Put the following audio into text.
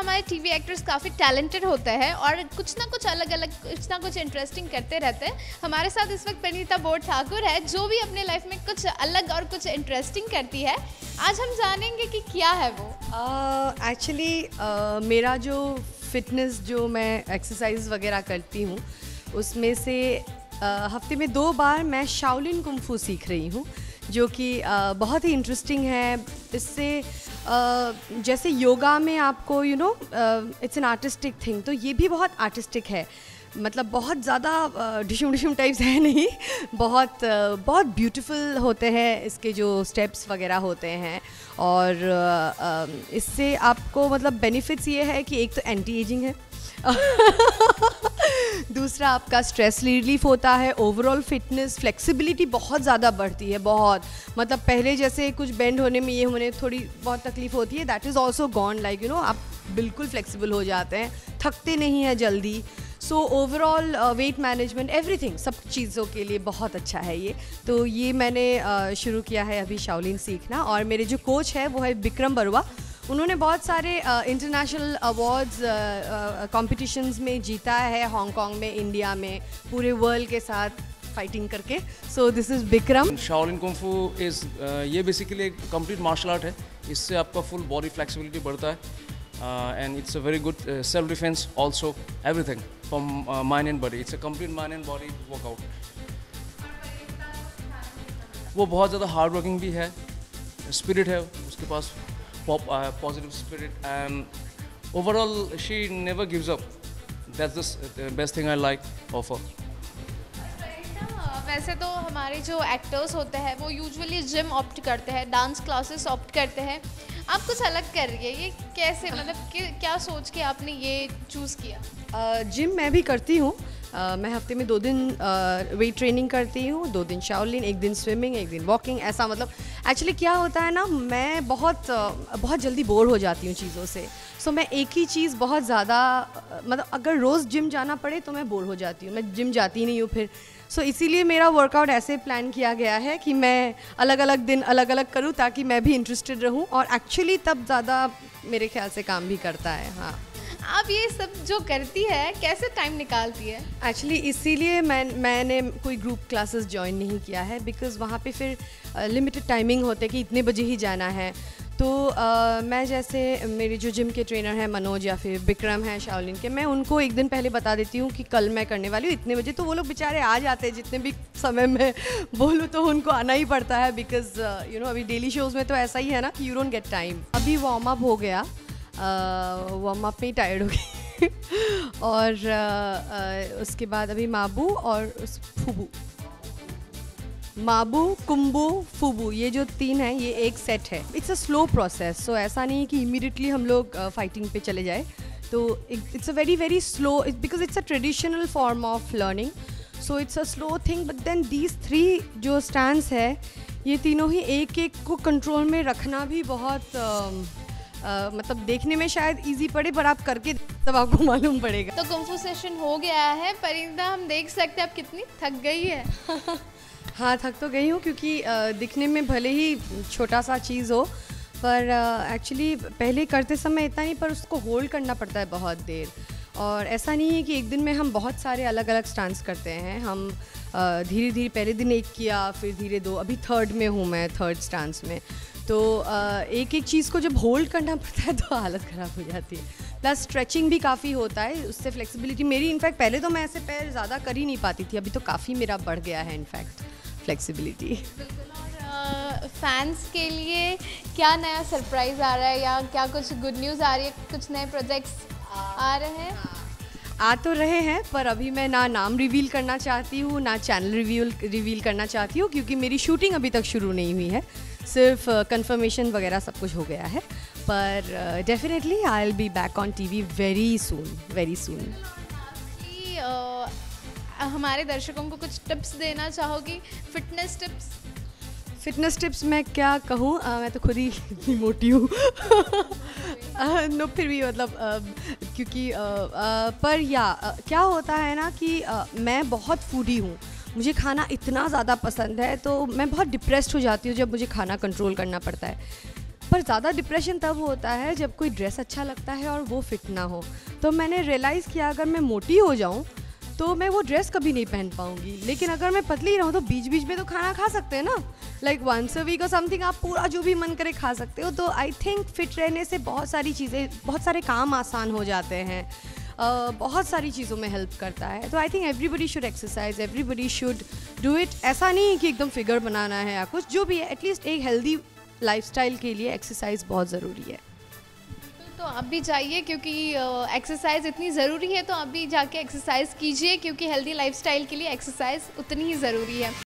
हमारे TV actors काफ़ी talented होते हैं और कुछ ना कुछ अलग अलग कुछ ना कुछ इंटरेस्टिंग करते रहते हैं। हमारे साथ इस वक्त परिणीता बोध ठाकुर है जो भी अपने लाइफ में कुछ अलग और कुछ इंटरेस्टिंग करती है। आज हम जानेंगे कि क्या है वो। एक्चुअली मेरा जो फिटनेस जो मैं एक्सरसाइज वगैरह करती हूँ उसमें से हफ्ते में 2 बार मैं शाओलिन कुंफू सीख रही हूँ, जो कि बहुत ही इंटरेस्टिंग है। इससे जैसे योगा में आपको इट्स एन आर्टिस्टिक थिंग, तो ये भी बहुत आर्टिस्टिक है। मतलब बहुत ज़्यादा डिशुम डिशुम टाइप्स है नहीं, बहुत ब्यूटीफुल होते हैं इसके जो स्टेप्स वगैरह होते हैं। और इससे आपको मतलब बेनिफिट्स ये है कि एक तो एंटी एजिंग है दूसरा आपका स्ट्रेस रिलीफ होता है, ओवरऑल फिटनेस, फ्लेक्सिबिलिटी बहुत ज़्यादा बढ़ती है, बहुत मतलब पहले जैसे कुछ बेंड होने में ये होने थोड़ी बहुत तकलीफ होती है, that is also gone. Like आप बिल्कुल फ्लेक्सिबल हो जाते हैं, थकते नहीं हैं जल्दी। So overall weight management everything, सब चीज़ों के लिए बहुत अच्छा है ये। तो ये मैंने शुरू किया है अभी शाओलिन सीखना। और मेरे जो कोच है वो है विक्रम बरुआ। उन्होंने बहुत सारे इंटरनेशनल अवार्ड्स कॉम्पिटिशन्स में जीता है, हांगकांग में, इंडिया में, पूरे वर्ल्ड के साथ फाइटिंग करके। So this is Vikram. Shaolin kung fu is ये बेसिकली एक कंप्लीट मार्शल आर्ट है। इससे आपका फुल बॉडी फ्लेक्सिबिलिटी बढ़ता है and it's a very good self-defense also, everything from mind and body. It's a complete mind and body workout. वो बहुत ज़्यादा हार्ड वर्किंग भी है, स्पिरिट है उसके पास, positive spirit, and overall she never gives up. That's the best thing I like of her. वैसे तो हमारे जो एक्टर्स होते हैं वो यूजुअली जिम ऑप्ट करते हैं, डांस क्लासेस ऑप्ट करते हैं। आप कुछ अलग कर रही है, ये कैसे, मतलब क्या सोच के आपने ये चूज़ किया? जिम मैं भी करती हूँ। मैं हफ्ते में 2 दिन वेट ट्रेनिंग करती हूँ, 2 दिन शाओलिन, 1 दिन स्विमिंग, 1 दिन वॉकिंग। ऐसा मतलब एक्चुअली क्या होता है ना, मैं बहुत जल्दी बोर हो जाती हूँ चीज़ों से। सो मैं एक ही चीज़ बहुत ज़्यादा मतलब अगर रोज़ जिम जाना पड़े तो मैं बोर हो जाती हूँ, मैं जिम जाती नहीं हूँ फिर। सो इसीलिए मेरा वर्कआउट ऐसे प्लान किया गया है कि मैं अलग अलग दिन अलग अलग करूँ ताकि मैं भी इंटरेस्टेड रहूँ, और एक्चुअली तब ज़्यादा मेरे ख्याल से काम भी करता है। हाँ, आप ये सब जो करती है कैसे टाइम निकालती है? एक्चुअली इसीलिए मैंने कोई ग्रुप क्लासेस ज्वाइन नहीं किया है, बिकॉज़ वहाँ पे फिर लिमिटेड टाइमिंग होते कि इतने बजे ही जाना है। तो मैं जैसे मेरे जो जिम के ट्रेनर हैं मनोज या फिर विक्रम हैं शाओलिन के, मैं उनको एक दिन पहले बता देती हूँ कि कल मैं करने वाली हूँ इतने बजे, तो वो लोग बेचारे आ जाते हैं। जितने भी समय में बोलूँ तो उनको आना ही पड़ता है, बिकॉज़ अभी डेली शोज़ में तो ऐसा ही है ना कि यू डोंट गेट टाइम। अभी वार्म अप हो गया, वार्म अप में ही टायर्ड हो गई और उसके बाद अभी माबू और फूबू, माबू, कुंबू, फूबू, ये जो 3 हैं ये एक सेट है। इट्स अ स्लो प्रोसेस, सो ऐसा नहीं कि इमीडिएटली हम लोग फाइटिंग पे चले जाए। तो it's a very slow, because it's a traditional form of learning, so it's a slow thing. But then these 3 जो स्टैंड्स है, ये तीनों ही एक एक को कंट्रोल में रखना भी बहुत मतलब देखने में शायद इजी पड़े, पर आप करके तब आपको मालूम पड़ेगा। तो कुंफू सेशन हो गया है। परिंदा, हम देख सकते हैं आप कितनी थक गई है। हाँ, थक तो गई हूँ, क्योंकि दिखने में भले ही छोटा सा चीज़ हो, पर एक्चुअली पहले करते समय इतना नहीं, पर उसको होल्ड करना पड़ता है बहुत देर। और ऐसा नहीं है कि एक दिन में हम बहुत सारे अलग अलग स्टांस करते हैं। हम धीरे धीरे पहले दिन 1 किया, फिर धीरे 2, अभी 3rd में हूँ मैं, 3rd स्टांस में। तो एक एक चीज़ को जब होल्ड करना पड़ता है तो हालत ख़राब हो जाती है। प्लस स्ट्रेचिंग भी काफ़ी होता है, उससे फ्लेक्सिबिलिटी मेरी, इनफैक्ट पहले तो मैं ऐसे पैर ज़्यादा कर ही नहीं पाती थी, अभी तो काफ़ी मेरा बढ़ गया है इनफैक्ट फ्लेक्सिबिलिटी। और फैंस के लिए क्या नया सरप्राइज़ आ रहा है या क्या कुछ गुड न्यूज़ आ रही है, कुछ नए प्रोजेक्ट्स आ रहे हैं? आ तो रहे हैं, पर अभी मैं ना नाम रिवील करना चाहती हूँ ना चैनल रिवील करना चाहती हूँ, क्योंकि मेरी शूटिंग अभी तक शुरू नहीं हुई है। सिर्फ कंफर्मेशन वगैरह सब कुछ हो गया है, पर definitely I will be back on TV very soon. हमारे दर्शकों को कुछ टिप्स देना चाहोगी, फिटनेस टिप्स? मैं क्या कहूँ, मैं तो खुद ही इतनी मोटी हूँ नो, फिर भी मतलब क्योंकि पर क्या होता है ना कि मैं बहुत फूडी हूँ, मुझे खाना इतना ज़्यादा पसंद है, तो मैं बहुत डिप्रेस्ड हो जाती हूँ जब मुझे खाना कंट्रोल करना पड़ता है। पर ज़्यादा डिप्रेशन तब होता है जब कोई ड्रेस अच्छा लगता है और वो फिट ना हो। तो मैंने रियलाइज़ किया अगर मैं मोटी हो जाऊँ तो मैं वो ड्रेस कभी नहीं पहन पाऊँगी, लेकिन अगर मैं पतली रहूँ तो बीच बीच में तो खाना खा सकते हैं ना, लाइक वंस अ वीक और समथिंग, आप पूरा जो भी मन करे खा सकते हो। तो आई थिंक फिट रहने से बहुत सारी चीज़ें, बहुत सारे काम आसान हो जाते हैं, बहुत सारी चीज़ों में हेल्प करता है। तो I think everybody should exercise, everybody should do it. ऐसा नहीं कि एकदम फिगर बनाना है या कुछ, जो भी है एटलीस्ट एक हेल्दी लाइफस्टाइल के लिए एक्सरसाइज बहुत ज़रूरी है। तो आप भी जाइए, क्योंकि एक्सरसाइज इतनी ज़रूरी है, तो आप भी जाके एक्सरसाइज कीजिए, क्योंकि हेल्दी लाइफस्टाइल के लिए एक्सरसाइज उतनी ही ज़रूरी है।